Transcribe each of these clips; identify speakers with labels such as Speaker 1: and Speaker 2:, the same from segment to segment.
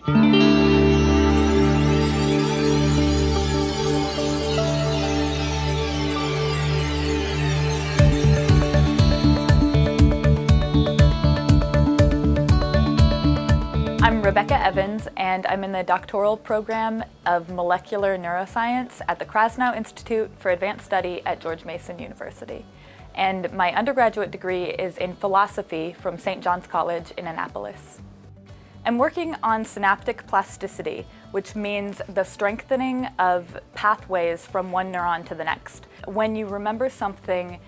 Speaker 1: I'm Rebecca Evans, and I'm in the doctoral program of molecular neuroscience at the Krasnow Institute for Advanced Study at George Mason University. And my undergraduate degree is in philosophy from St. John's College in Annapolis. I'm working on synaptic plasticity, which means the strengthening of pathways from one neuron to the next. When you remember something,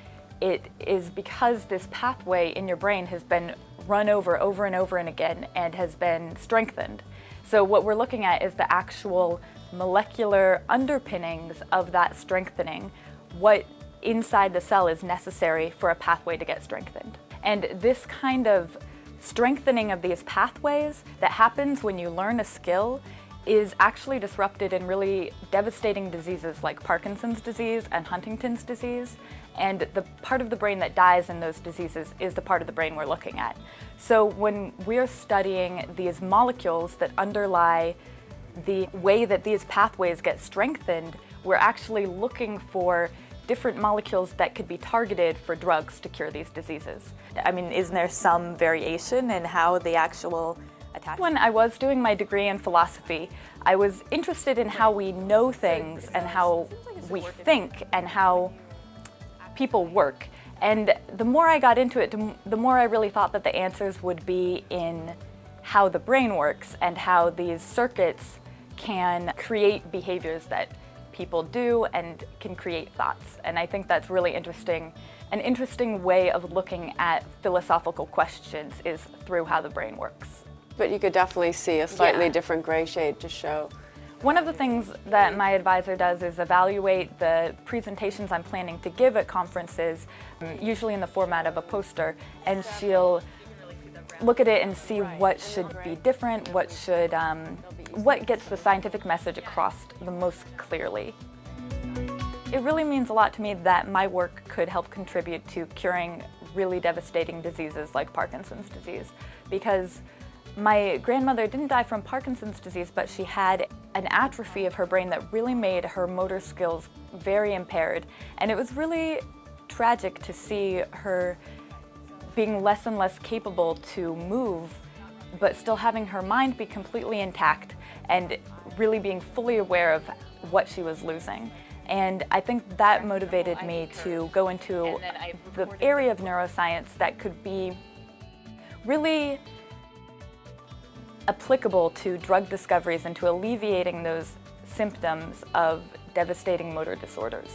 Speaker 1: it is because this pathway in your brain has been run over and over and again and has been strengthened. So what we're looking at is the actual molecular underpinnings of that strengthening, what inside the cell is necessary for a pathway to get strengthened. And this kind of strengthening of these pathways that happens when you learn a skill is actually disrupted in really devastating diseases like Parkinson's disease and Huntington's disease. And the part of the brain that dies in those diseases is the part of the brain we're looking at. So when we're studying these molecules that underlie the way that these pathways get strengthened, we're actually looking for different molecules that could be targeted for drugs to cure these diseases.
Speaker 2: I mean, isn't there some variation in how the actual attachment?
Speaker 1: When I was doing my degree in philosophy, I was interested in how we know things and how we think and how people work. And the more I got into it, the more I really thought that the answers would be in how the brain works and how these circuits can create behaviors that people do and can create thoughts. And I think that's really interesting. An interesting way of looking at philosophical questions is through how the brain works.
Speaker 3: But you could definitely see a slightly different gray shade to show.
Speaker 1: One of the things that my advisor does is evaluate the presentations I'm planning to give at conferences, usually in the format of a poster, and she'll look at it and see what should be different, what gets the scientific message across the most clearly. It really means a lot to me that my work could help contribute to curing really devastating diseases like Parkinson's disease, because my grandmother didn't die from Parkinson's disease, but she had an atrophy of her brain that really made her motor skills very impaired. And it was really tragic to see her being less and less capable to move, but still having her mind be completely intact and really being fully aware of what she was losing. And I think that motivated me to go into the area of neuroscience that could be really applicable to drug discoveries and to alleviating those symptoms of devastating motor disorders.